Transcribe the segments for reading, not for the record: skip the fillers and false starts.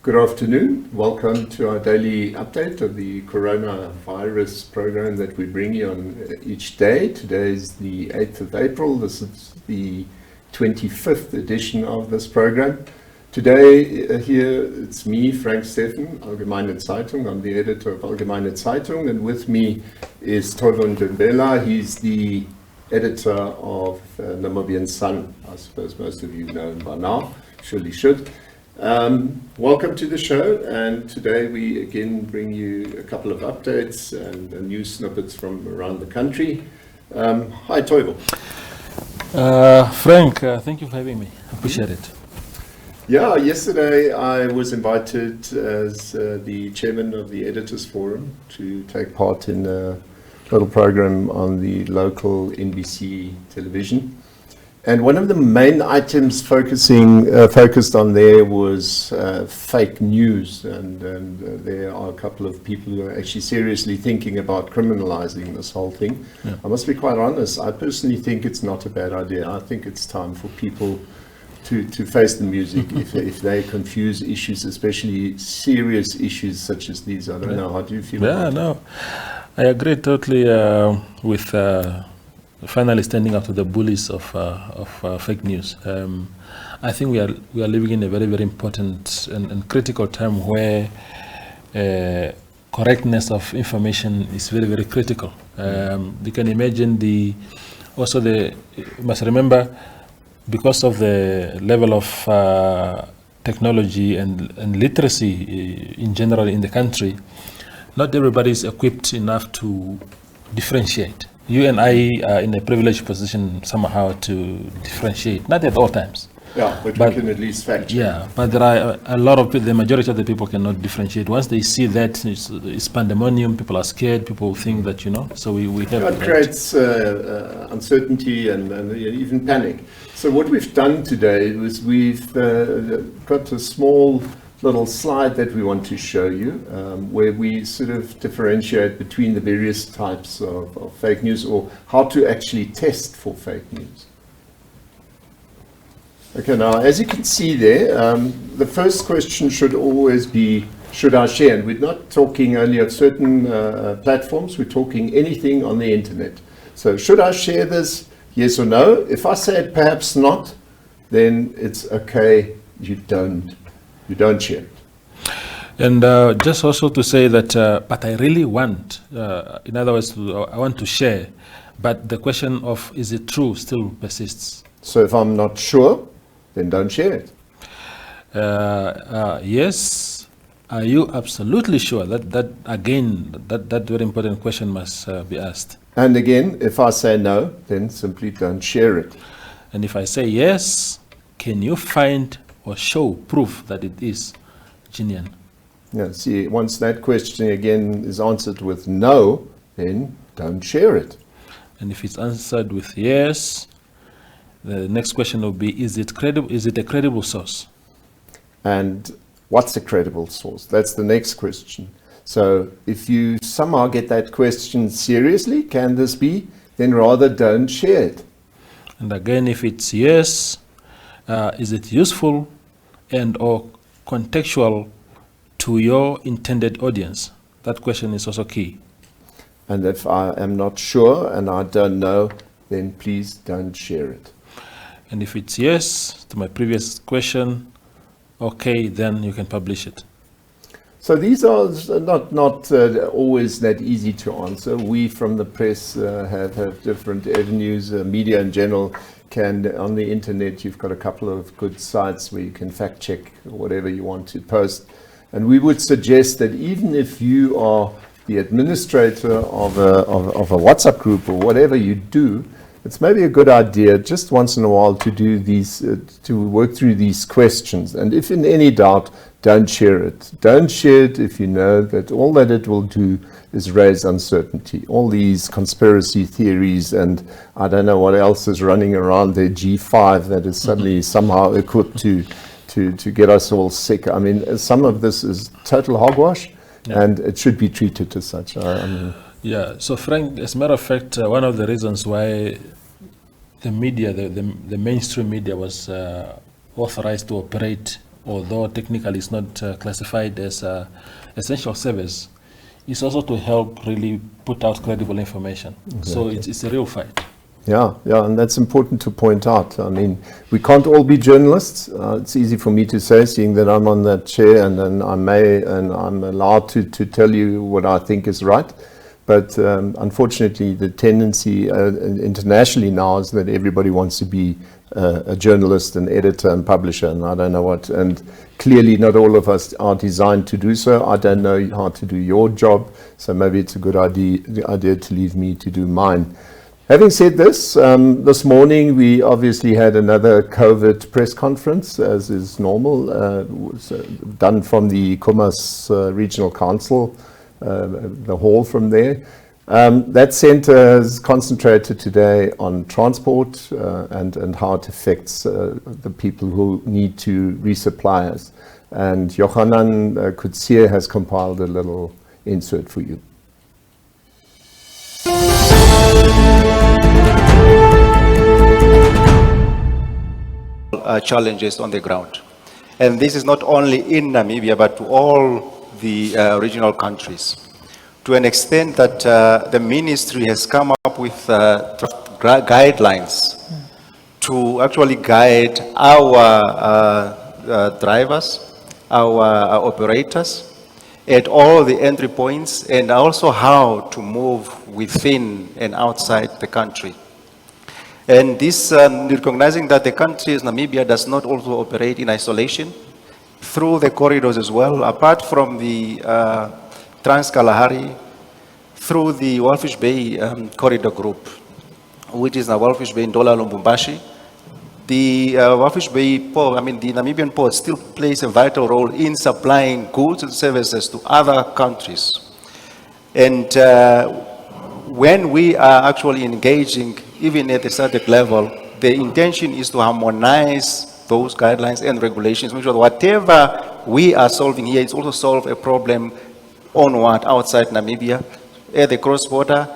Good afternoon. Welcome to our daily update of the coronavirus program that we bring you on each day. Today is the 8th of April. This is the 25th edition of this program. Today here it's me, Frank Steffen, Allgemeine Zeitung. I'm the editor of Allgemeine Zeitung, and with me is Todon Dembela. He's the editor of Namibian Sun. I suppose most of you know him by now, surely should. Welcome to the show, and today we again bring you a couple of updates and news snippets from around the country. Hi Toivo. Frank, thank you for having me. Appreciate it. Yeah, yesterday I was invited as the chairman of the Editors Forum to take part in a little program on the local NBC television. And one of the main items focused on there was fake news, and there are a couple of people who are actually seriously thinking about criminalizing this whole thing. Yeah. I must be quite honest, I personally think it's not a bad idea. I think it's time for people to face the music if they confuse issues, especially serious issues such as these. I don't know, how do you feel about it? I agree totally with finally standing up to the bullies of fake news. I think we are living in a very, very important and critical time where correctness of information is very, very critical. You can imagine you must remember, because of the level of technology and literacy in general in the country, not everybody is equipped enough to differentiate. You and I are in a privileged position somehow to differentiate, not at all times. Yeah, but we can at least fact check. Yeah, but there are a lot of people, the majority of the people cannot differentiate. Once they see that, it's pandemonium, people are scared, people think that, so we have... It creates uncertainty and even panic. So what we've done today was we've got a small little slide that we want to show you, where we sort of differentiate between the various types of fake news, or how to actually test for fake news. Okay, now as you can see there, the first question should always be, should I share? And we're not talking only of certain platforms, we're talking anything on the internet. So should I share this? Yes or no? If I say perhaps not, then it's okay, you don't share it. And just also to say that, but I really want, in other words, I want to share, but the question of is it true still persists. So if I'm not sure, then don't share it. Yes. Are you absolutely sure? That very important question must be asked. And again, if I say no, then simply don't share it. And if I say yes, can you find or show proof that it is genuine? Yeah, see, once that question again is answered with no, then don't share it. And if it's answered with yes, the next question will be, is it credible? Is it a credible source? And what's a credible source? That's the next question. So if you somehow get that question seriously, can this be? Then rather don't share it. And again, if it's yes, is it useful and or contextual to your intended audience? That question is also key. And if I am not sure and I don't know, then please don't share it. And if it's yes to my previous question, okay, then you can publish it. So these are not always that easy to answer. We from the press have different avenues. Media in general can, on the internet, you've got a couple of good sites where you can fact check whatever you want to post. And we would suggest that even if you are the administrator of a WhatsApp group or whatever you do, it's maybe a good idea just once in a while to do these, to work through these questions. And if in any doubt, don't share it. Don't share it if you know that all that it will do is raise uncertainty. All these conspiracy theories and I don't know what else is running around there, G5, that is suddenly somehow equipped to get us all sick. I mean, some of this is total hogwash, and it should be treated as such. Yeah, so Frank, as a matter of fact, one of the reasons why the media, the mainstream media was authorized to operate although technically it's not classified as essential service, is also to help really put out credible information. Exactly. So it's a real fight. Yeah, and that's important to point out. I mean, we can't all be journalists. It's easy for me to say, seeing that I'm on that chair, and then I'm allowed to tell you what I think is right. But unfortunately, the tendency internationally now is that everybody wants to be a journalist, an editor, and publisher, and I don't know what. And clearly, not all of us are designed to do so. I don't know how to do your job, so maybe it's a good idea to leave me to do mine. Having said this, this morning we obviously had another COVID press conference, as is normal, done from the Kumas Regional Council, the hall from there. That centre is concentrated today on transport and how it affects the people who need to resupply us. And Johanan Kutsie has compiled a little insert for you. Challenges on the ground. And this is not only in Namibia, but to all the regional countries. To an extent that the ministry has come up with guidelines to actually guide our drivers, our operators, at all the entry points, and also how to move within and outside the country. And this, recognizing that the country, Namibia, does not also operate in isolation, through the corridors as well, apart from the Trans-Kalahari, through the Walfish Bay corridor group, which is the Walfish Bay in Ndola Lubumbashi. The Walfish Bay port, the Namibian port still plays a vital role in supplying goods and services to other countries. And when we are actually engaging, even at the SADC level, the intention is to harmonize those guidelines and regulations, make sure that whatever we are solving here is also solve a problem onward outside Namibia, at the cross-border,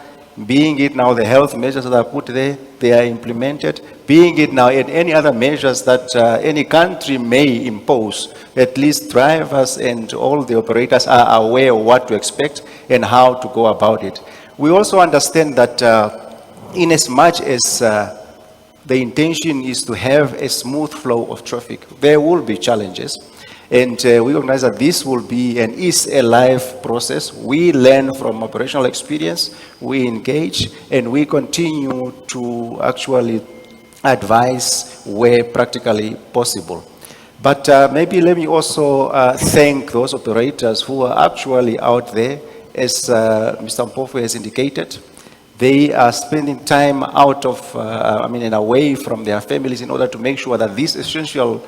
being it now the health measures that are put there, they are implemented, being it now in any other measures that any country may impose, at least drivers and all the operators are aware of what to expect and how to go about it. We also understand that in as much as the intention is to have a smooth flow of traffic, there will be challenges. And we recognize that this will be and is a live process. We learn from operational experience, we engage, and we continue to actually advise where practically possible. But maybe let me also thank those operators who are actually out there, as Mr. Mpofu has indicated. They are spending time out of, and away from their families in order to make sure that these essential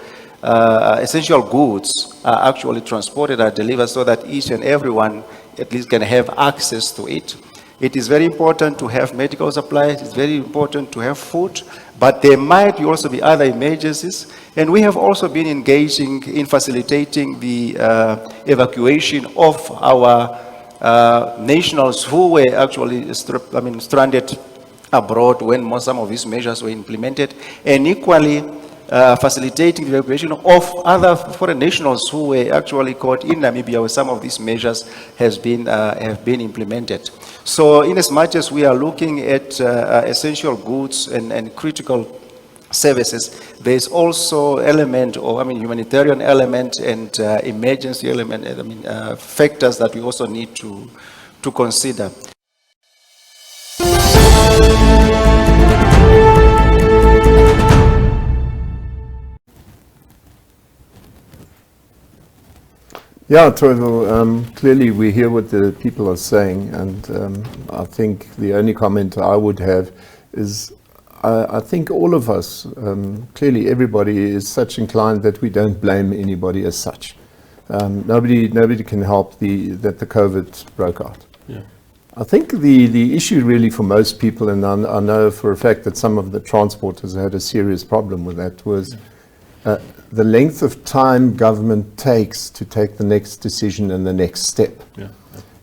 goods are actually transported and delivered so that each and everyone at least can have access to it. It is very important to have medical supplies, it's very important to have food, but there might also be other emergencies. And we have also been engaging in facilitating the evacuation of our nationals who were actually stranded abroad when some of these measures were implemented, and equally facilitating the evacuation of other foreign nationals who were actually caught in Namibia where some of these measures have been implemented. So in as much as we are looking at essential goods and critical services, there's also element of humanitarian element and emergency element, factors that we also need to consider. Yeah, Toivo, clearly we hear what the people are saying, and I think the only comment I would have is I think all of us, clearly everybody is such inclined that we don't blame anybody as such. Nobody can help that the COVID broke out. Yeah. I think the issue really for most people, and I know for a fact that some of the transporters had a serious problem with that, was the length of time government takes to take the next decision and the next step. Yeah.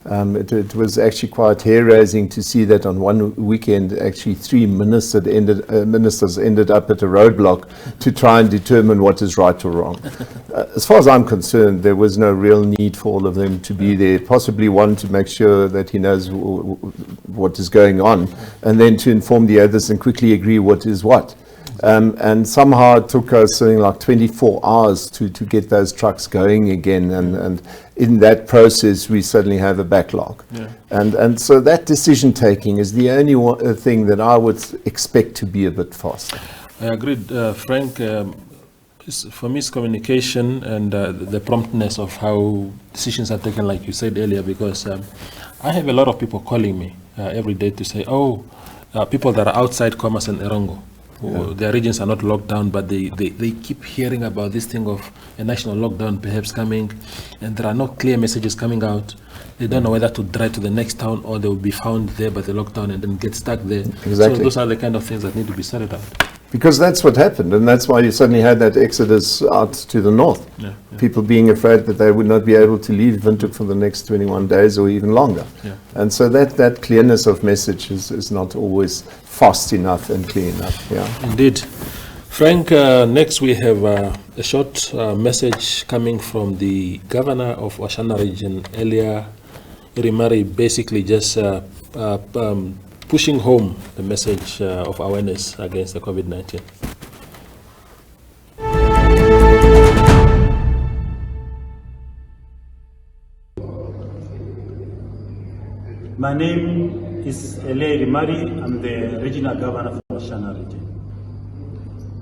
It was actually quite hair-raising to see that on one weekend, actually 3 ministers ended up at a roadblock to try and determine what is right or wrong. As far as I'm concerned, there was no real need for all of them to be there. Possibly one to make sure that he knows what is going on, and then to inform the others and quickly agree what is what. And somehow it took us something like 24 hours to get those trucks going again, and in that process we suddenly have a backlog. And so that decision taking is the only thing that I would expect to be a bit faster. I agreed, Frank. For me, it's communication and the promptness of how decisions are taken, like you said earlier, because I have a lot of people calling me every day to say, people that are outside Commerce and Erongo, their regions are not locked down, but they keep hearing about this thing of a national lockdown perhaps coming, and there are no clear messages coming out. They don't know whether to drive to the next town or they will be found there by the lockdown and then get stuck there. Exactly. So those are the kind of things that need to be sorted out. Because that's what happened, and that's why you suddenly had that exodus out to the north. People being afraid that they would not be able to leave Windhoek for the next 21 days or even longer. And so that clearness of message is not always fast enough and clear enough. Indeed. Frank, next we have a short message coming from the governor of Oshana region, Elia Irimari, basically just pushing home the message of awareness against the COVID-19. My name is Elia Irimari. I'm the regional governor for Oshana region.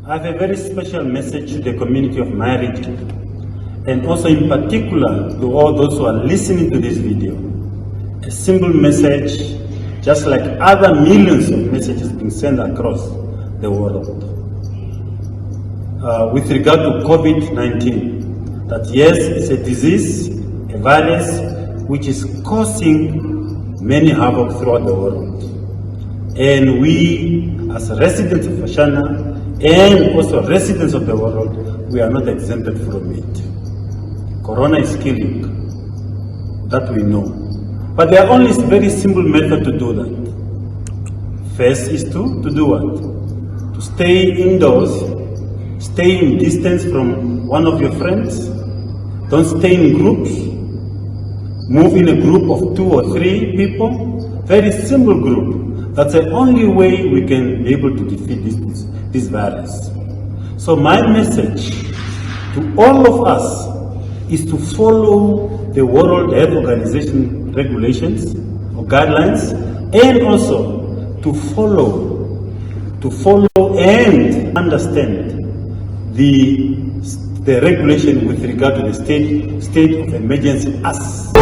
I have a very special message to the community of my region, and also in particular to all those who are listening to this video. A simple message, just like other millions of messages being sent across the world. With regard to COVID-19, that yes, it's a disease, a virus, which is causing many havoc throughout the world. And we, as residents of Oshana, and also residents of the world, we are not exempted from it. Corona is killing, that we know. But there are only very simple methods to do that. First is to do what? To stay indoors, stay in distance from one of your friends, don't stay in groups, move in a group of 2 or 3 people, very simple group. That's the only way we can be able to defeat this virus. So my message to all of us is to follow the World Health Organization regulations or guidelines, and also to follow and understand the regulation with regard to the state of emergency as.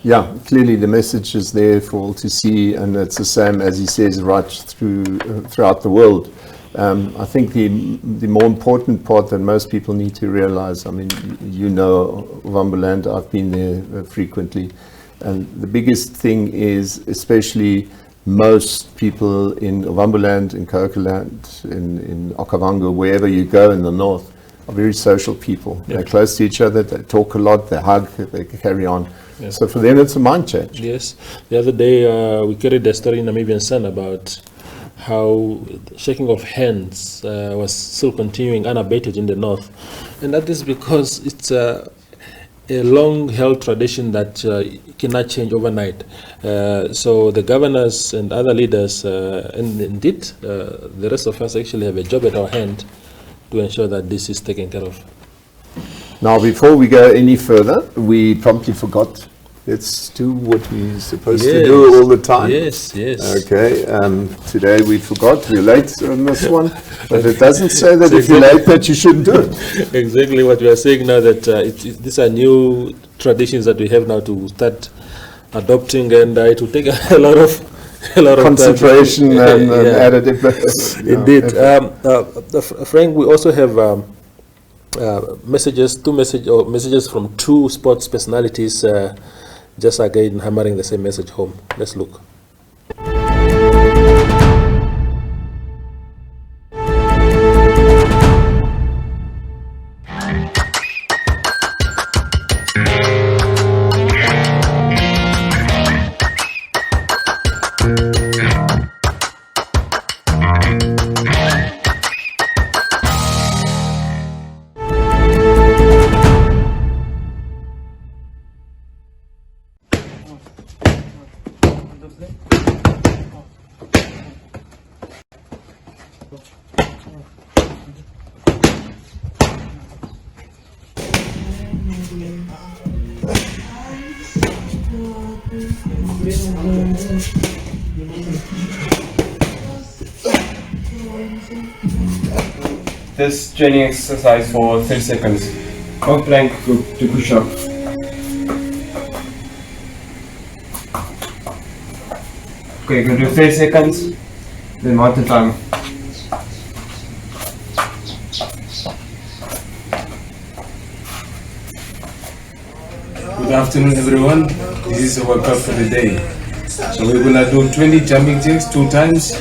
Yeah, clearly the message is there for all to see, and it's the same, as he says, right throughout the world. I think the more important part that most people need to realize, I mean, you know Ovamboland, I've been there frequently, and the biggest thing is, especially most people in Ovamboland, in Kokoland, in Okavango, wherever you go in the north, are very social people. They're close to each other, they talk a lot, they hug, they carry on. Yes. So for them it's a mind change. Yes. The other day we carried a story in Namibian Sun about how shaking of hands was still continuing unabated in the north. And that is because it's a long-held tradition that cannot change overnight. So the governors and other leaders, and indeed the rest of us actually have a job at our hand to ensure that this is taken care of. Now, before we go any further, we promptly forgot. Let's do what we're supposed to do all the time. Yes, yes. Okay, today we forgot. We're late on this one, but it doesn't say that if you're late that you shouldn't do it. Exactly what we are saying now, that these are new traditions that we have now to start adopting, and it will take a lot of concentration and added emphasis. Indeed. Frank, we also have messages from 2 sports personalities, just again hammering the same message home. Let's look. This training exercise for 30 seconds. Cock plank to push up. Okay, go do 30 seconds, then mark the time. Good afternoon, everyone. This is the workout for the day. So we're gonna do 20 jumping jacks 2 times.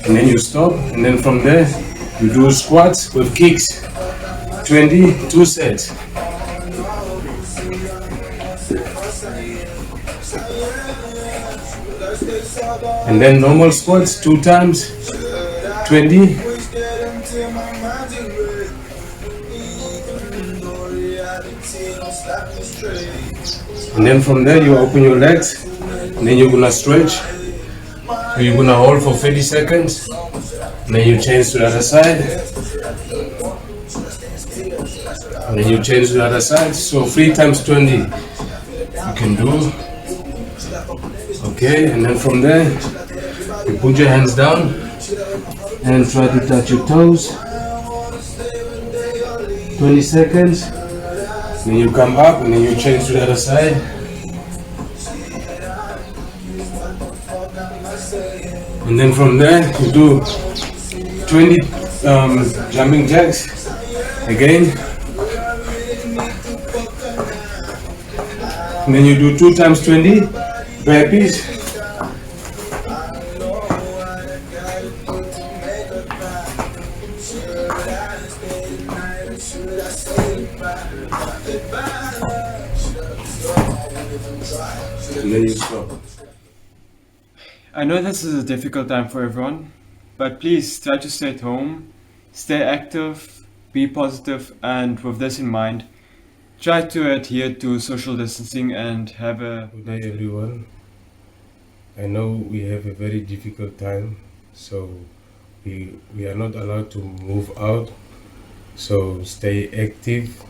And then you stop, and then from there you do squats with kicks. 22 sets. And then normal squats 2 times, 20. And then from there you open your legs, and then you're gonna stretch. So you're gonna hold for 30 seconds, and then you change to the other side. And then you change to the other side. So 3 times 20 you can do. Okay, and then from there you put your hands down and try to touch your toes. 20 seconds. Then you come up and then you change to the other side. And then from there you do 20 jumping jacks again. And then you do 2 times 20 burpees. And then you stop. I know this is a difficult time for everyone, but please try to stay at home, stay active, be positive, and with this in mind, try to adhere to social distancing and have a Good night, everyone. I know we have a very difficult time, so we are not allowed to move out. So stay active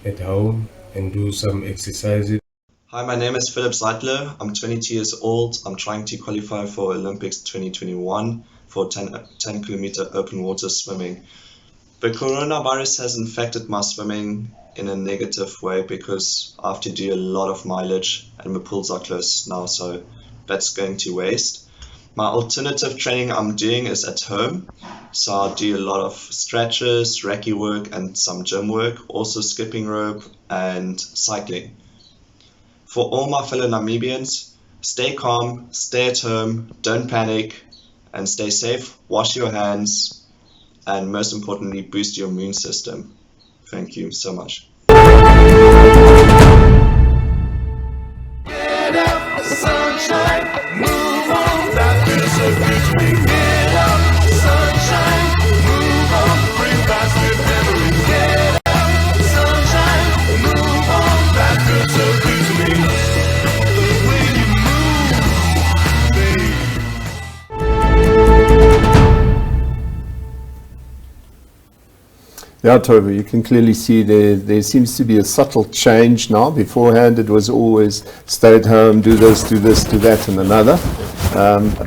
at home and do some exercises. Hi, my name is Philip Zeitler. I'm 22 years old. I'm trying to qualify for Olympics 2021 for 10 kilometer open water swimming. The coronavirus has infected my swimming in a negative way because I have to do a lot of mileage and the pools are closed now, so that's going to waste. My alternative training I'm doing is at home. So I'll do a lot of stretches, recce work and some gym work, also skipping rope and cycling. For all my fellow Namibians, stay calm, stay at home, don't panic, and stay safe, wash your hands, and most importantly, boost your immune system. Thank you so much. Get up, sunshine, move on, that feels so good to me. Get up, sunshine, move on, bring back sweet memories. Get up, sunshine, move on, that feels so good to me. The way you move, baby. Yeah, Tova, you can clearly see there seems to be a subtle change now. Beforehand, it was always stay at home, do this, do that, and another.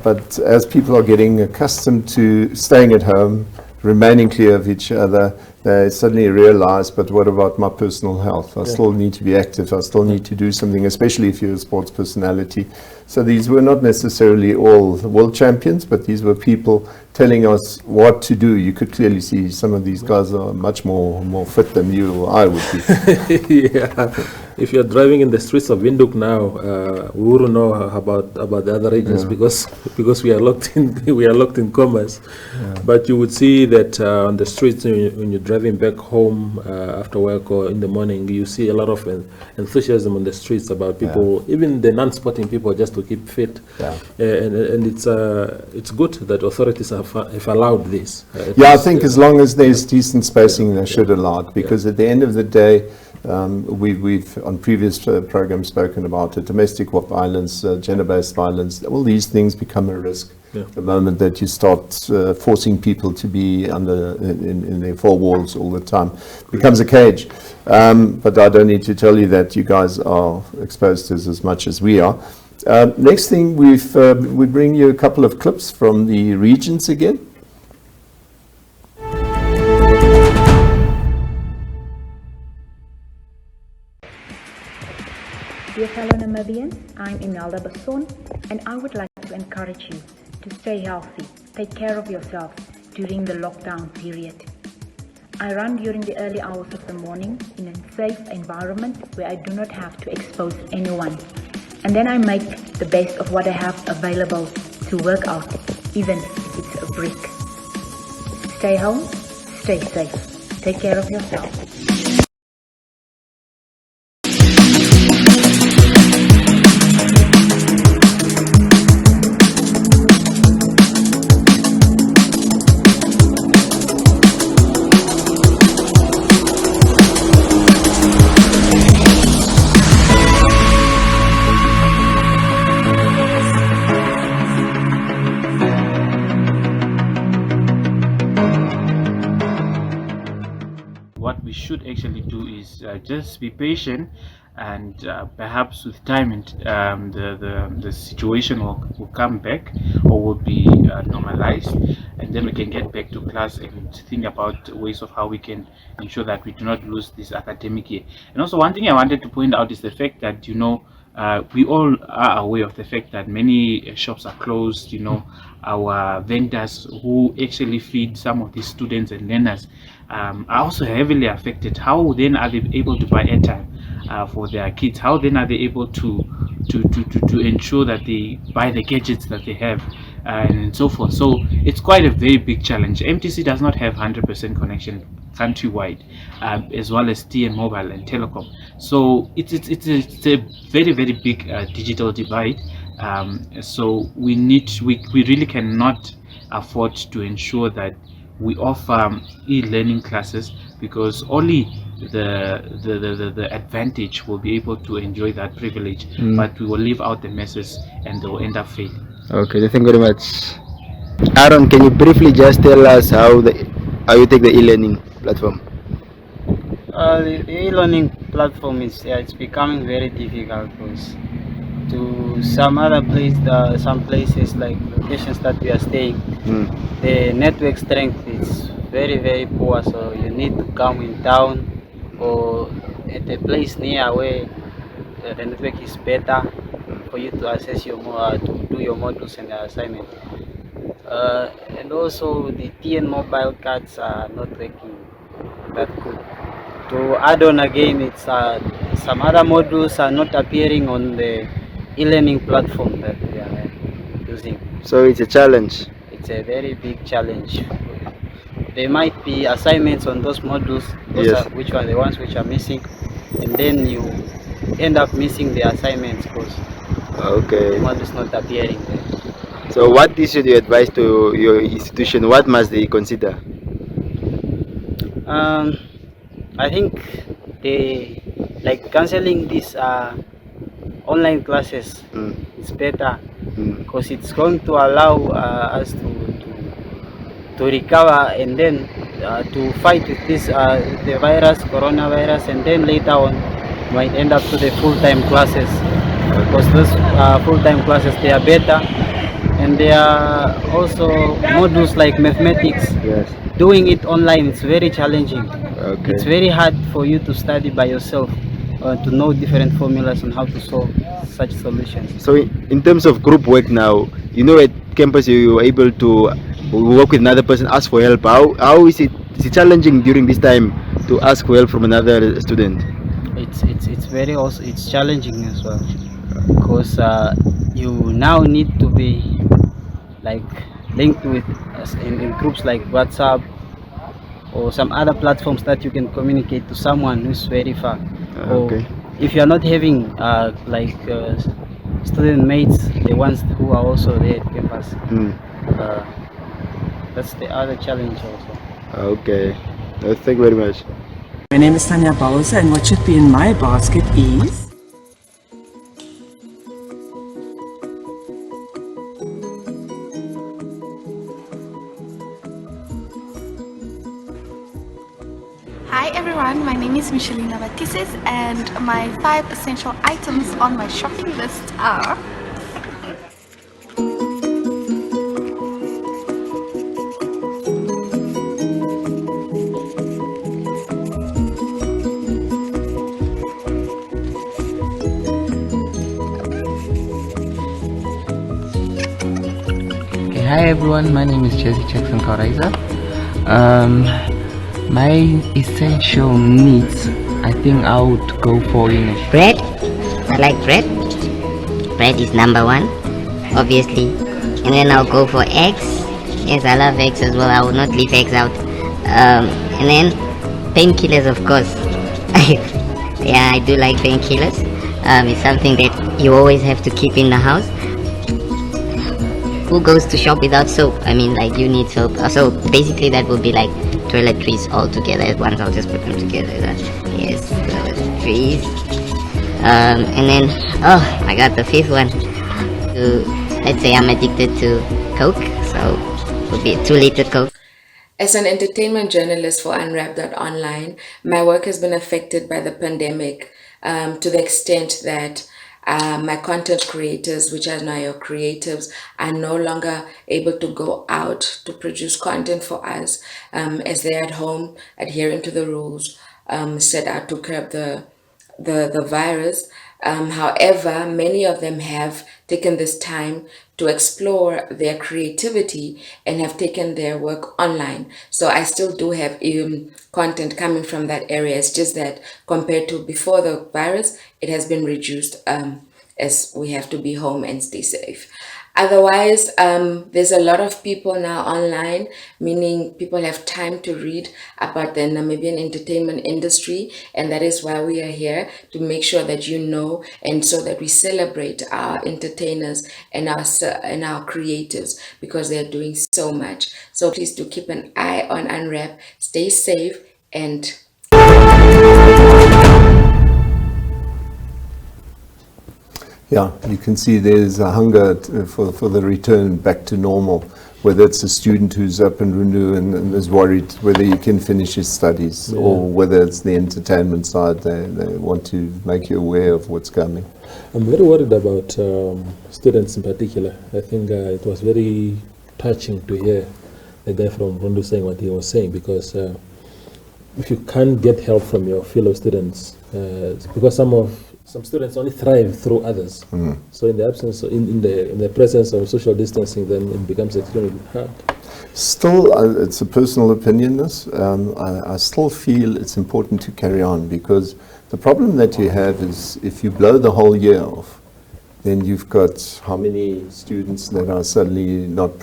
But as people are getting accustomed to staying at home, remaining clear of each other, they suddenly realize, but what about my personal health? I still need to be active. I still need to do something, especially if you're a sports personality. So these were not necessarily all world champions, but these were people telling us what to do. You could clearly see some of these guys are much more fit than you or I would be. Yeah, if you're driving in the streets of Windhoek now, we wouldn't know about the other regions because we are locked in commerce. Yeah. But you would see that on the streets when you're driving back home after work or in the morning, you see a lot of enthusiasm on the streets about people, even the non-sporting people, just to keep fit. Yeah. And it's good that authorities have allowed this. I think as long as there's decent spacing, they should allow it, because at the end of the day, We've on previous programs spoken about it, domestic violence, gender-based violence. All these things become a risk the moment that you start forcing people to be in their four walls all the time. It becomes a cage. But I don't need to tell you that you guys are exposed to this as much as we are. Next thing, we bring you a couple of clips from the regions again. Dear fellow Namibians, I'm Imelda Basson, and I would like to encourage you to stay healthy, take care of yourself during the lockdown period. I run during the early hours of the morning in a safe environment where I do not have to expose anyone. And then I make the best of what I have available to work out, even if it's a brick. Stay home, stay safe, take care of yourself. What we should actually do is just be patient, and perhaps with time the situation will come back, or will be normalized, and then we can get back to class and think about ways of how we can ensure that we do not lose this academic year. And also, one thing I wanted to point out is the fact that we all are aware of the fact that many shops are closed. Our vendors who actually feed some of these students and learners are also heavily affected. How then are they able to buy airtime for their kids? How then are they able to ensure that they buy the gadgets that they have, and so forth? So it's quite a very big challenge. MTC does not have 100% connection countrywide, as well as TN Mobile and Telecom. So it's a very, very big digital divide. So we really cannot afford to ensure that we offer e-learning classes, because only the advantage will be able to enjoy that privilege, but we will leave out the masses and they will end up failing. Okay, thank you very much. Aaron, can you briefly just tell us how you take the e-learning platform? The e-learning platform it's becoming very difficult, because to some places like locations that we are staying, the network strength is very, very poor, so you need to come in town or at a place near where the network is better for you to access to do your modules and assignment. And also the TN mobile cards are not working that good. To add on again, it's some other modules are not appearing on the e-learning platform that we are using. So it's a challenge. It's a very big challenge. There might be assignments on those modules, which are the ones which are missing, and then you end up missing the assignments because the module is not appearing there. So what should you advise to your institution? What must they consider? I think they cancelling these online classes is better, because it's going to allow us to recover, and then to fight with this the coronavirus, and then later on might end up to the full-time classes, because those full-time classes, they are better, and they are also modules like mathematics. Doing it online, it's very challenging. It's very hard for you to study by yourself, to know different formulas on how to solve such solutions. So in terms of group work now, at campus you're able to work with another person, ask for help. How is it challenging during this time to ask for help from another student? It's challenging as well, because you now need to be linked with in groups like WhatsApp or some other platforms that you can communicate to someone who's very far. Or if you are not having student mates, the ones who are also there at campus, that's the other challenge also. Okay, thank you very much. My name is Tanya Bowser, and what should be in my basket is... Hi everyone, my name is Michelina Batises, and my 5 essential items on my shopping list are... Hi everyone, my name is Jesse Jackson Koraiza. My essential needs, I think I would go for bread. I like bread. Bread is number one, obviously. And then I'll go for eggs. Yes, I love eggs as well. I would not leave eggs out. And then painkillers, of course. Yeah, I do like painkillers. It's something that you always have to keep in the house. Who goes to shop without soap? I mean, like, you need soap. So basically that would be like toiletries all together at once. I'll just put them together. Yes, toiletries. And then, oh, I got the fifth one. Let's say I'm addicted to Coke, so it would be a 2-liter Coke. As an entertainment journalist for Unwrap.online, my work has been affected by the pandemic to the extent that my content creators, which are now your creatives, are no longer able to go out to produce content for us as they're at home adhering to the rules set out to curb the virus. However, many of them have taken this time to explore their creativity and have taken their work online. So I still do have content coming from that area. It's just that compared to before the virus, it has been reduced as we have to be home and stay safe. Otherwise, there's a lot of people now online, meaning people have time to read about the Namibian entertainment industry, and that is why we are here, to make sure that you know, and so that we celebrate our entertainers and our creators, because they are doing so much. So please do keep an eye on Unwrap, stay safe, and yeah, you can see there's a hunger for the return back to normal, whether it's a student who's up in Runu and is worried whether he can finish his studies, Yeah. or whether it's the entertainment side, they want to make you aware of what's coming. I'm very worried about students in particular. I think it was very touching to hear the guy from Rundu saying what he was saying, because if you can't get help from your fellow students, because some students only thrive through others. So in the absence, in the presence of social distancing, then it becomes extremely hard. Still, it's a personal opinion, this. I still feel it's important to carry on, because the problem that you have is if you blow the whole year off, then you've got how many students that are suddenly not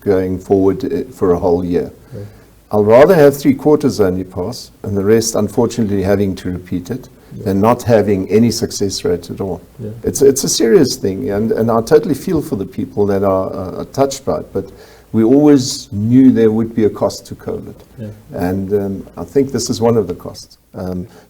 going forward for a whole year. Right. I'll rather have 3/4 only pass and the rest unfortunately having to repeat it than not having any success rate at all. Yeah. It's a serious thing, and I totally feel for the people that are touched by it, but we always knew there would be a cost to COVID. Yeah. And I think this is one of the costs.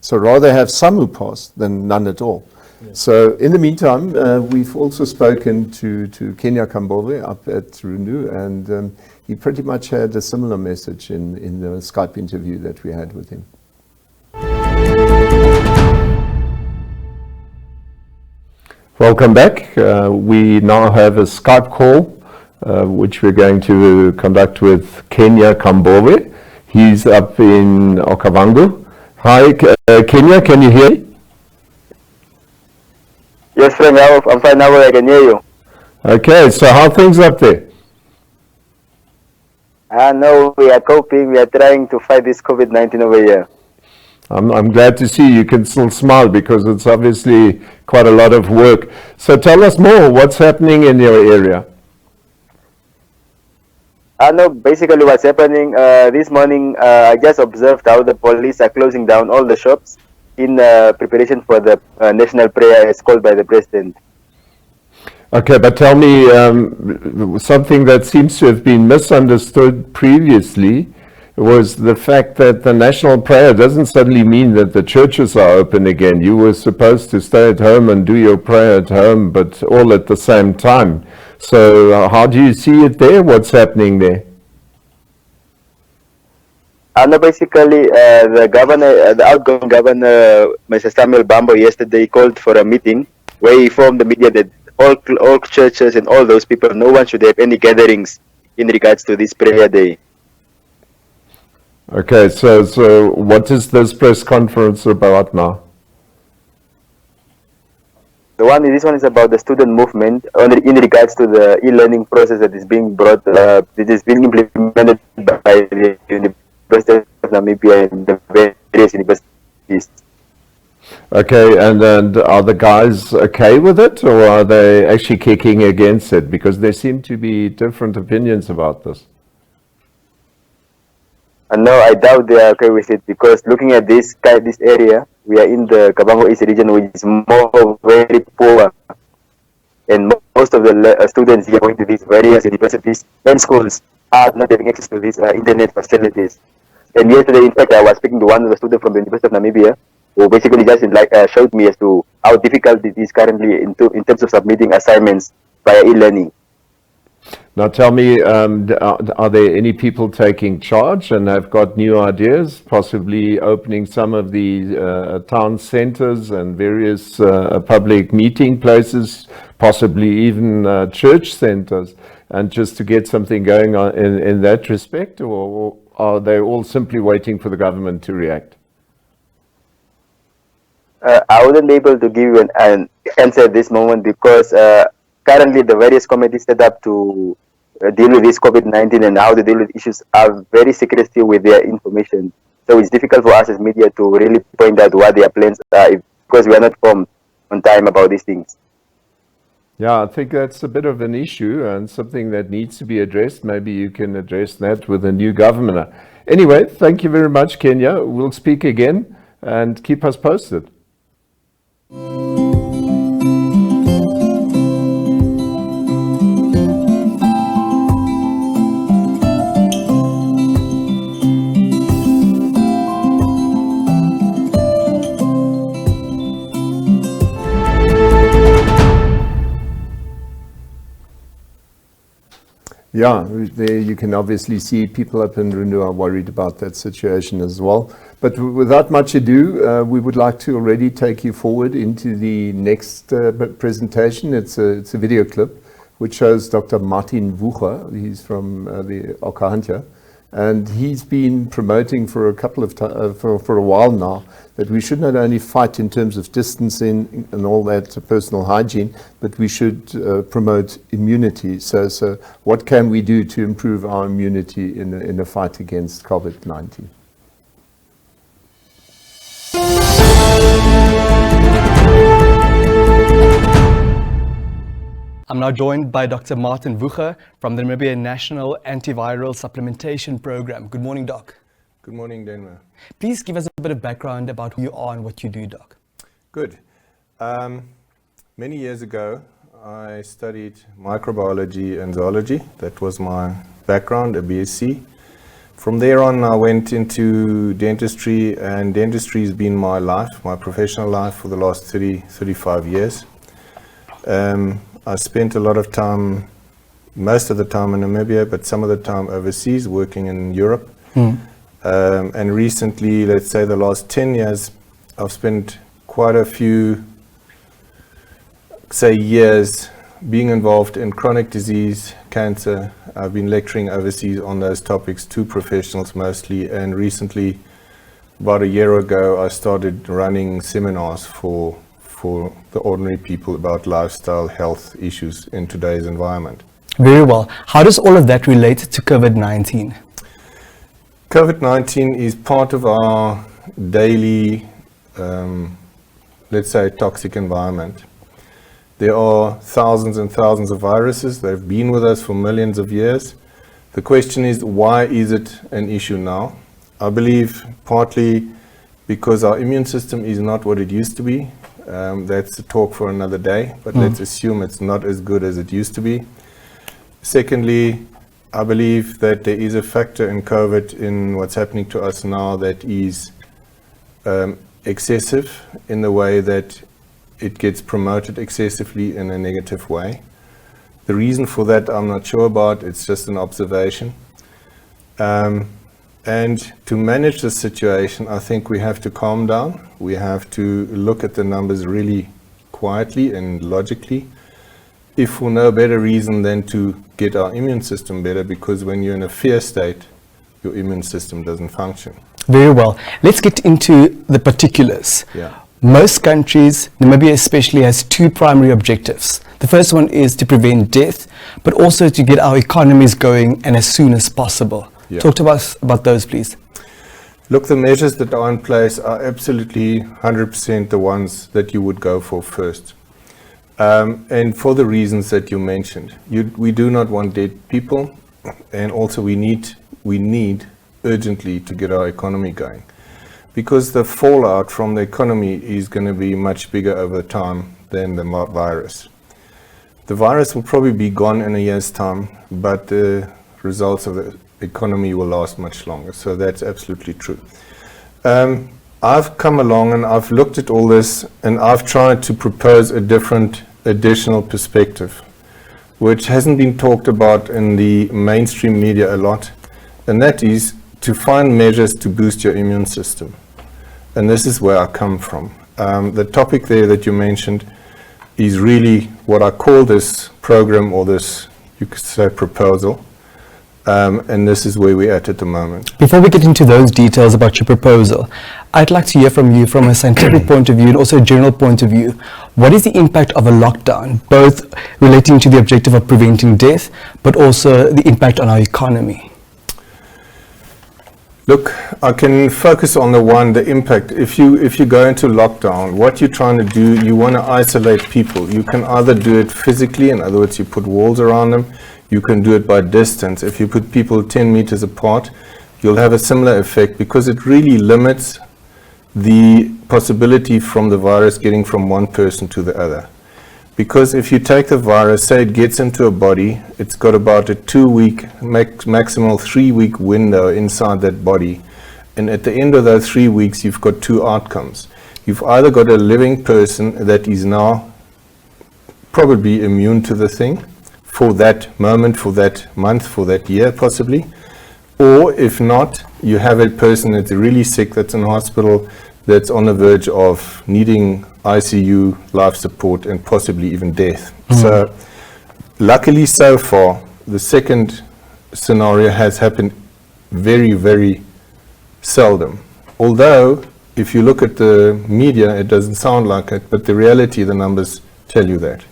So rather have some who pass than none at all. Yeah. So in the meantime, we've also spoken to Kenya Kambove up at Rundu, and he pretty much had a similar message in the Skype interview that we had with him. Welcome back. We now have a Skype call, which we're going to conduct with Kenya Kambove. He's up in Okavango. Hi, Kenya, can you hear me? Yes, friend, I'm fine now. I can hear you. Okay, so how are things up there? No, we are coping. We are trying to fight this COVID-19 over here. I'm glad to see you can still smile, because it's obviously quite a lot of work. So tell us more. What's happening in your area? No, basically what's happening this morning, I just observed how the police are closing down all the shops in preparation for the national prayer as called by the president. Okay, but tell me something that seems to have been misunderstood previously was the fact that the national prayer doesn't suddenly mean that the churches are open again. You were supposed to stay at home and do your prayer at home, but all at the same time. So how do you see it there? What's happening there? And basically, the outgoing governor, Mr. Samuel Bambo, yesterday called for a meeting where he informed the media that all churches and all those people, no one should have any gatherings in regards to this prayer day. Okay, so what is this press conference about now? This one is about the student movement in regards to the e-learning process that is being that is being implemented by the University of Namibia and the various universities. Okay, and are the guys okay with it, or are they actually kicking against it? Because there seem to be different opinions about this. And no, I doubt they are okay with it, because looking at this area, we are in the Kabango East region, which is more very poor, and most of the students here going to these various universities and schools are not having access to these internet facilities. And yesterday, in fact, I was speaking to one of the students from the University of Namibia, who basically just showed me as to how difficult it is currently in terms of submitting assignments via e-learning. Now tell me, are there any people taking charge and have got new ideas, possibly opening some of the town centers and various public meeting places, possibly even church centers, and just to get something going on in that respect, or are they all simply waiting for the government to react? I wouldn't be able to give you an answer at this moment, because currently the various committees set up to deal with this COVID-19 and how to deal with issues are very secretive with their information. So it's difficult for us as media to really point out what their plans are, because we are not informed on time about these things. Yeah, I think that's a bit of an issue and something that needs to be addressed. Maybe you can address that with a new governor. Anyway, thank you very much, Kenya. We'll speak again and keep us posted. Yeah, there you can obviously see people up in Rendu are worried about that situation as well. But without much ado, we would like to already take you forward into the next presentation. It's a video clip which shows Dr. Martin Wucher. He's from the Okahandja, and he's been promoting for a couple of for a while now that we should not only fight in terms of distancing and all that personal hygiene, but we should promote immunity. So what can we do to improve our immunity in a fight against COVID-19? I'm now joined by Dr. Martin Wucher from the Namibia National Antiviral Supplementation Program. Good morning, Doc. Good morning, Denver. Please give us a bit of background about who you are and what you do, Doc. Good. Many years ago, I studied microbiology and zoology. That was my background, a BSc. From there on, I went into dentistry, and dentistry has been my life, my professional life for the last 35 years. I spent a lot of time, most of the time in Namibia, but some of the time overseas, working in Europe. And recently, let's say the last 10 years, I've spent quite a few, years being involved in chronic disease, cancer. I've been lecturing overseas on those topics to professionals mostly, and recently, about a year ago, I started running seminars for the ordinary people about lifestyle health issues in today's environment. Very well. How does all of that relate to COVID-19? COVID-19 is part of our daily, let's say, toxic environment. There are thousands and thousands of viruses. They've been with us for millions of years. The question is, why is it an issue now? I believe partly because our immune system is not what it used to be. That's a talk for another day, but let's assume it's not as good as it used to be. Secondly, I believe that there is a factor in COVID in what's happening to us now that is excessive in the way that it gets promoted excessively in a negative way. The reason for that I'm not sure about, it's just an observation. And to manage the situation, I think we have to calm down. We have to look at the numbers really quietly and logically, if for no better reason than to get our immune system better, because when you're in a fear state, your immune system doesn't function. Very well. Let's get into the particulars. Yeah. Most countries, Namibia especially, has two primary objectives. The first one is to prevent death, but also to get our economies going and as soon as possible. Yeah. Talk to us about those, please. Look, the measures that are in place are absolutely 100% the ones that you would go for first. And for the reasons that you mentioned. We do not want dead people, and also we need urgently to get our economy going. Because the fallout from the economy is going to be much bigger over time than the virus. The virus will probably be gone in a year's time, but the results of the economy will last much longer. So that's absolutely true. I've come along and I've looked at all this, and I've tried to propose a different additional perspective, which hasn't been talked about in the mainstream media a lot, and that is to find measures to boost your immune system. And this is where I come from. The topic there that you mentioned is really what I call this program, or this, you could say, proposal. And this is where we're at the moment. Before we get into those details about your proposal, I'd like to hear from you from a scientific point of view and also a general point of view. What is the impact of a lockdown, both relating to the objective of preventing death, but also the impact on our economy? Look, I can focus on the impact. If you go into lockdown, what you're trying to do, you want to isolate people. You can either do it physically, in other words, you put walls around them. You can do it by distance. If you put people 10 meters apart, you'll have a similar effect, because it really limits the possibility from the virus getting from one person to the other. Because if you take the virus, say it gets into a body, it's got about a 2-week, maximal 3-week window inside that body. And at the end of those 3 weeks, you've got two outcomes. You've either got a living person that is now probably immune to the thing, for that moment, for that month, for that year possibly. Or if not, you have a person that's really sick, that's in hospital, that's on the verge of needing ICU, life support, and possibly even death. So luckily so far, the second scenario has happened very, very seldom. Although, if you look at the media, it doesn't sound like it, but the reality, the numbers tell you that.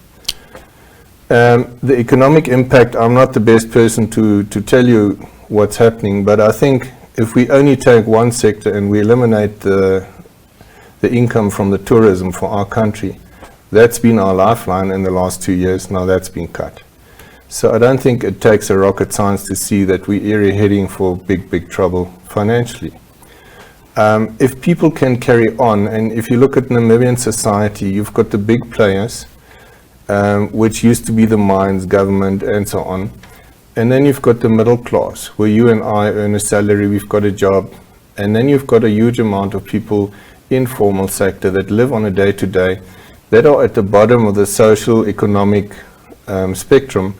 The economic impact, I'm not the best person to tell you what's happening, but I think if we only take one sector and we eliminate the income from the tourism for our country, that's been our lifeline in the last 2 years. Now that's been cut. So I don't think it takes a rocket science to see that we're heading for big, big trouble financially. If people can carry on, and if you look at Namibian society, you've got the big players, which used to be the mines, government, and so on. And then you've got the middle class, where you and I earn a salary, we've got a job. And then you've got a huge amount of people in formal sector that live on a day-to-day, that are at the bottom of the social economic spectrum,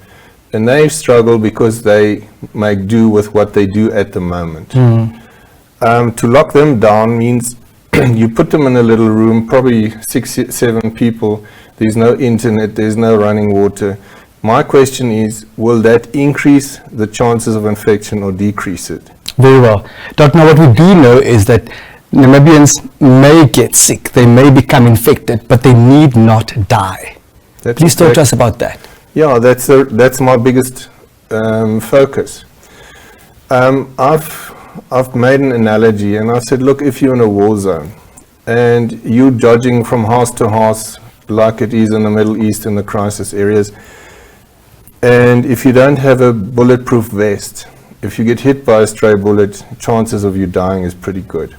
and they struggle because they make do with what they do at the moment. To lock them down means you put them in a little room, probably 6, 7 people, there's no internet, there's no running water. My question is, will that increase the chances of infection or decrease it? Very well. Doc, now what we do know is that Namibians may get sick, they may become infected, but they need not die. Please talk to us about that. Yeah, that's my biggest focus. I've made an analogy, and I said, look, if you're in a war zone and you're dodging from house to house like it is in the Middle East in the crisis areas, and if you don't have a bulletproof vest, if you get hit by a stray bullet, chances of you dying is pretty good.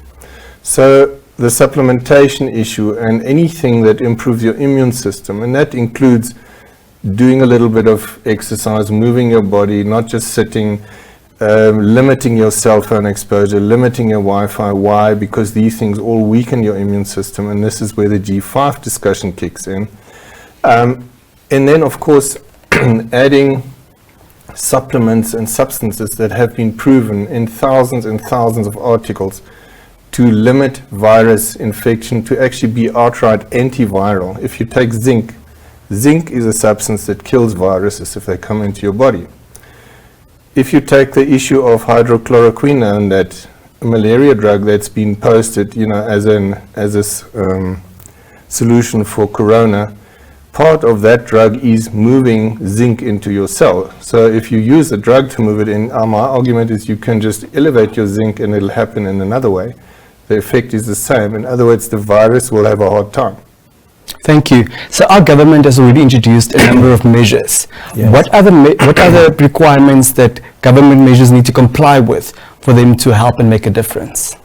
So the supplementation issue and anything that improves your immune system, and that includes doing a little bit of exercise, moving your body, not just sitting, limiting your cell phone exposure, limiting your Wi-Fi. Why? Because these things all weaken your immune system, and this is where the G5 discussion kicks in. And then, of course, adding supplements and substances that have been proven in thousands and thousands of articles to limit virus infection, to actually be outright antiviral. If you take zinc, zinc is a substance that kills viruses if they come into your body. If you take the issue of hydrochloroquine, that malaria drug that's been posted, as a solution for corona, part of that drug is moving zinc into your cell. So if you use a drug to move it in, my argument is you can just elevate your zinc and it'll happen in another way. The effect is the same. In other words, the virus will have a hard time. Thank you. So our government has already introduced a number of measures. Yes. What are the requirements that government measures need to comply with for them to help and make a difference?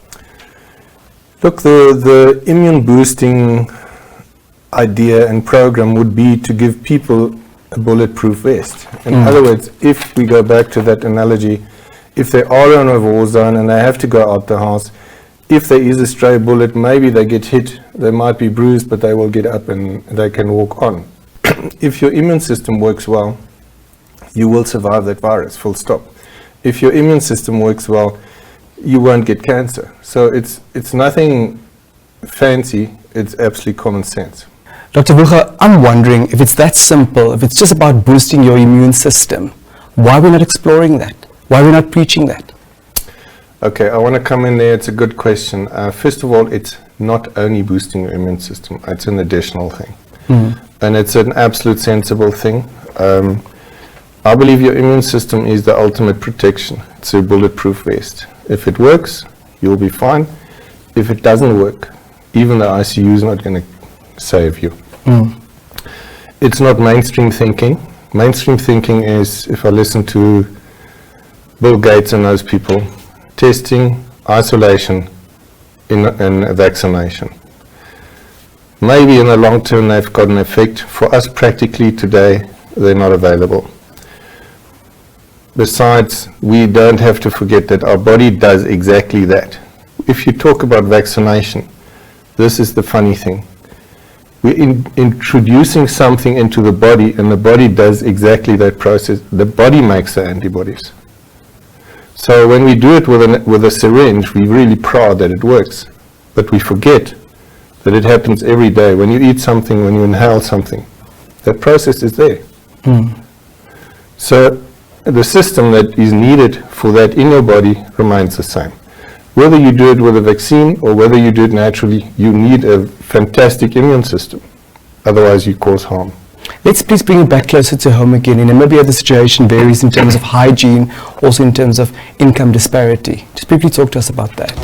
Look, the immune boosting idea and program would be to give people a bulletproof vest. In other words, if we go back to that analogy, if they are in a war zone and they have to go out the house, if there is a stray bullet, maybe they get hit, they might be bruised, but they will get up and they can walk on. If your immune system works well, you will survive that virus, full stop. If your immune system works well, you won't get cancer. So it's nothing fancy, it's absolutely common sense. Dr. Wilger, I'm wondering if it's that simple, if it's just about boosting your immune system, why are we not exploring that? Why are we not preaching that? Okay, I want to come in there. It's a good question. First of all, it's not only boosting your immune system, it's an additional thing. And it's an absolute sensible thing. I believe your immune system is the ultimate protection. It's a bulletproof vest. If it works, you'll be fine. If it doesn't work, even the ICU is not going to save you. It's not mainstream thinking. Mainstream thinking is, if I listen to Bill Gates and those people, testing, isolation, and vaccination. Maybe in the long term they've got an effect. For us practically today, they're not available. Besides, we don't have to forget that our body does exactly that. If you talk about vaccination, this is the funny thing. We're introducing something into the body, and the body does exactly that process. The body makes the antibodies. So when we do it with a syringe, we're really proud that it works. But we forget that it happens every day. When you eat something, when you inhale something, that process is there. So the system that is needed for that in your body remains the same. Whether you do it with a vaccine or whether you do it naturally, you need a fantastic immune system. Otherwise, you cause harm. Let's please bring it back closer to home again. In Namibia, the situation varies in terms of hygiene, also in terms of income disparity. Just briefly talk to us about that.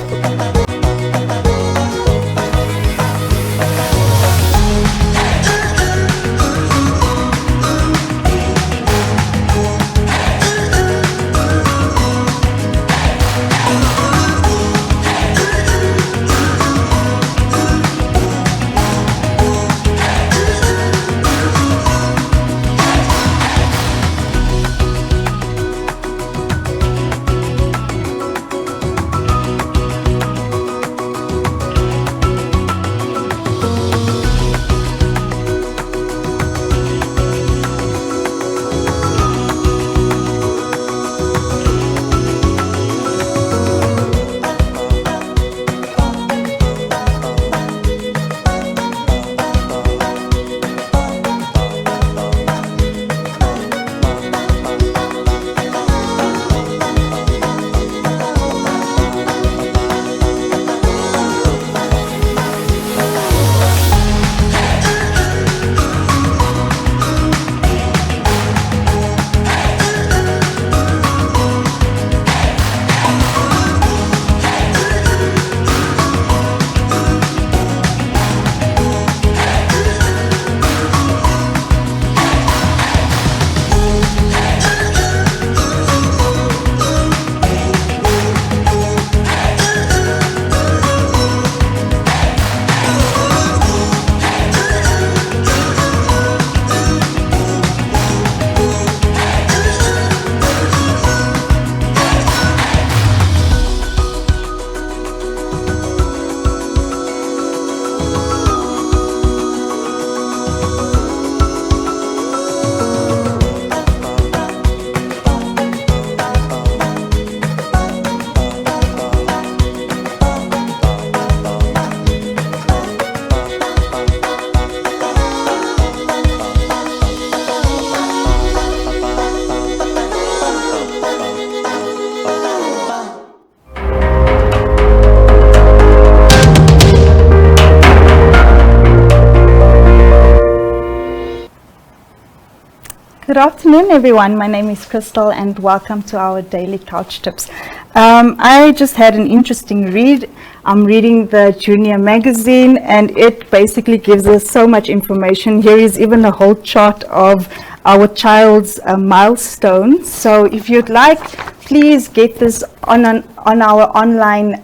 Good afternoon, everyone. My name is Crystal, and welcome to our daily couch tips. I just had an interesting read. I'm reading the Junior magazine, and it basically gives us so much information. Here is even a whole chart of our child's milestones. So if you'd like, please get this on our online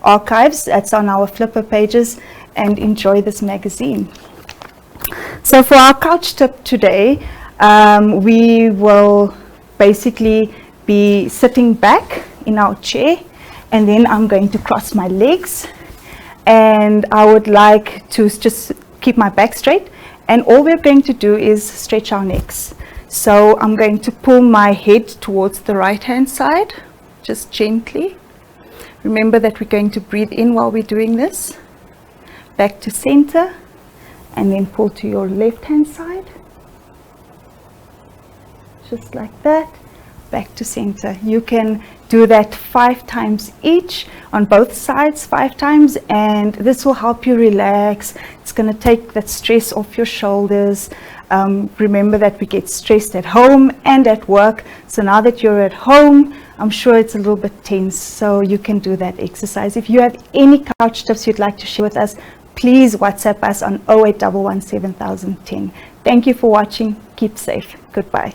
archives. That's on our Flipper pages, and enjoy this magazine. So for our couch tip today, we will basically be sitting back in our chair, and then I'm going to cross my legs, and I would like to just keep my back straight, and all we're going to do is stretch our necks. So I'm going to pull my head towards the right hand side, just gently. Remember that we're going to breathe in while we're doing this, back to center, and then pull to your left hand side, just like that, back to center. You can do that 5 times each on both sides, 5 times, and this will help you relax. It's going to take that stress off your shoulders. Remember that we get stressed at home and at work, so now that you're at home, I'm sure it's a little bit tense, so you can do that exercise. If you have any couch tips you'd like to share with us, please WhatsApp us on 0811 7010. Thank you for watching. Keep safe. Goodbye.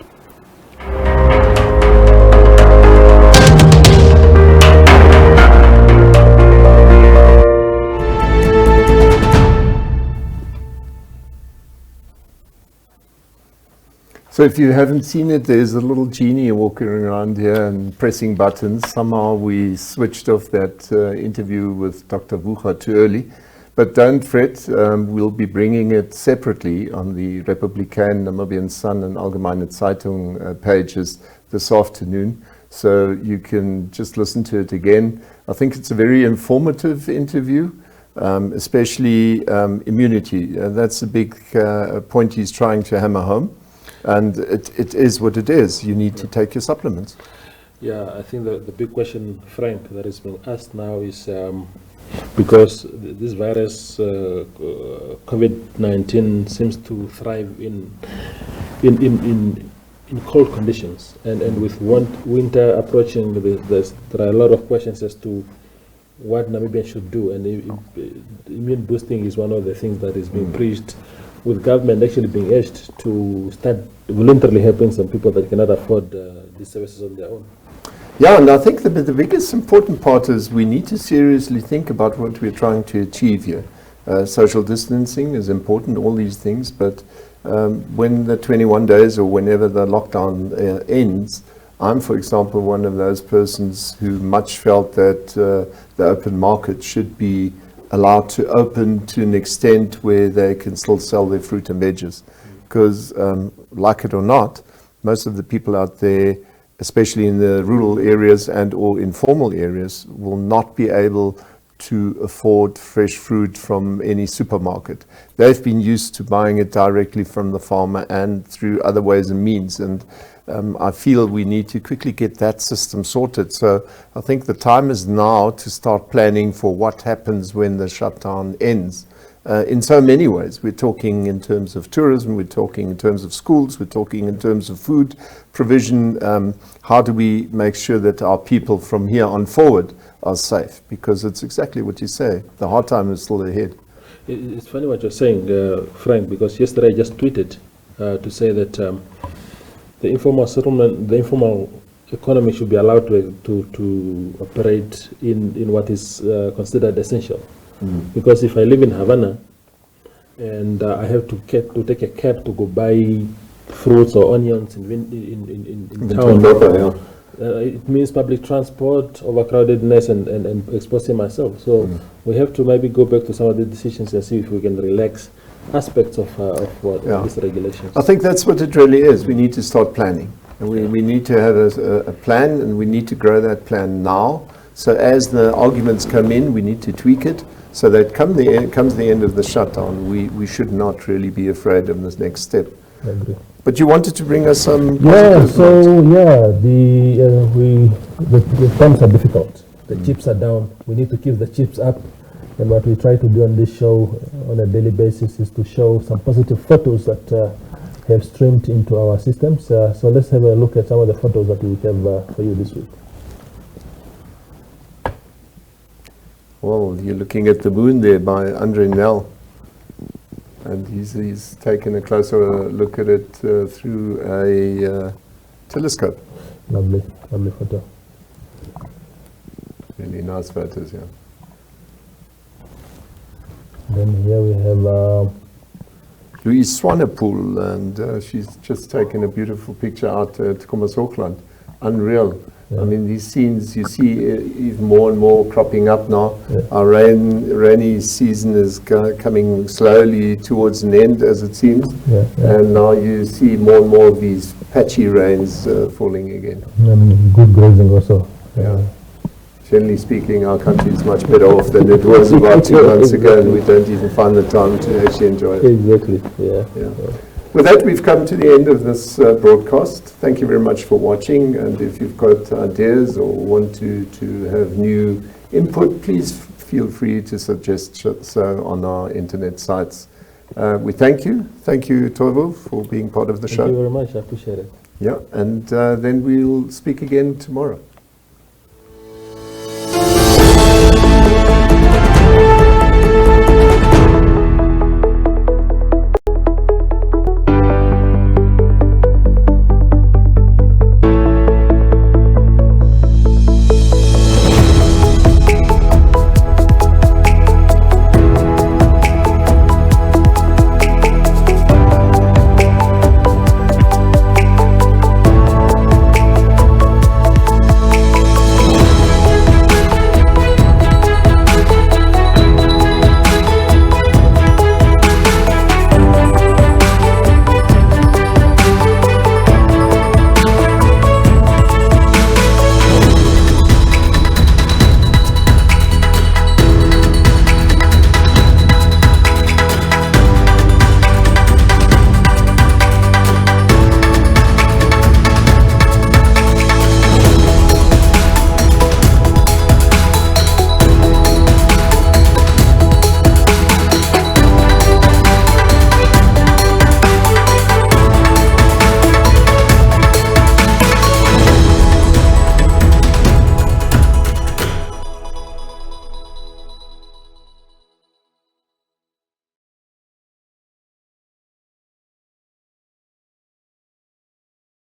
So if you haven't seen it, there's a little genie walking around here and pressing buttons. Somehow we switched off that interview with Dr. Wucha too early. But don't fret, we'll be bringing it separately on the Republikan, Namibian Sun and Allgemeine Zeitung pages this afternoon. So you can just listen to it again. I think it's a very informative interview, especially immunity. That's a big point he's trying to hammer home. And it is what it is. You need to take your supplements. Yeah, I think the big question, Frank, that is being asked now is because this virus, COVID-19, seems to thrive in cold conditions, and with winter approaching, there are a lot of questions as to what Namibia should do, and immune boosting is one of the things that is being preached, with government actually being urged to start voluntarily helping some people that cannot afford these services on their own. Yeah, and I think the biggest important part is we need to seriously think about what we're trying to achieve here. Social distancing is important, all these things, but when the 21 days or whenever the lockdown ends, I'm, for example, one of those persons who much felt that the open market should be allowed to open to an extent where they can still sell their fruit and veggies. Because, like it or not, most of the people out there, especially in the rural areas and or informal areas, will not be able to afford fresh fruit from any supermarket. They've been used to buying it directly from the farmer and through other ways and means. And I feel we need to quickly get that system sorted. So I think the time is now to start planning for what happens when the shutdown ends. In so many ways. We're talking in terms of tourism, we're talking in terms of schools, we're talking in terms of food provision. How do we make sure that our people from here on forward are safe? Because it's exactly what you say, the hard time is still ahead. It's funny what you're saying, Frank, because yesterday I just tweeted to say that the informal settlement, the informal economy should be allowed to operate in what is considered essential. Because if I live in Havana and I have to take a cab to go buy fruits or onions in town, it means public transport, overcrowdedness, and exposing myself. So we have to maybe go back to some of the decisions and see if we can relax aspects of this regulation. I think that's what it really is. We need to start planning. And we need to have a plan, and we need to grow that plan now. So as the arguments come in, we need to tweak it. So that comes the end of the shutdown, we should not really be afraid of this next step. I agree. But you wanted to bring us some the times are difficult. The chips are down. We need to keep the chips up. And what we try to do on this show on a daily basis is to show some positive photos that have streamed into our systems. So let's have a look at some of the photos that we have for you this week. Well, you're looking at the moon there by Andre Nel, and he's taken a closer look at it through a telescope. Lovely, lovely photo. Really nice photos, yeah. Then here we have Louise Swanepoel, and she's just taken a beautiful picture out at Kommershoogland. Unreal. Yeah. I mean, these scenes you see even more and more cropping up now. Yeah. Our rainy season is coming slowly towards an end, as it seems. Yeah, yeah. And now you see more and more of these patchy rains falling again. and good grazing also. Yeah. Generally speaking, our country is much better off than it was about 2 months ago, and we don't even find the time to actually enjoy it. Exactly, yeah. With that, we've come to the end of this broadcast. Thank you very much for watching, and if you've got ideas or want to have new input, please feel free to suggest so on our internet sites. We thank you. Thank you, Toivo, for being part of the show. Thank you very much. I appreciate it. Yeah, and then we'll speak again tomorrow.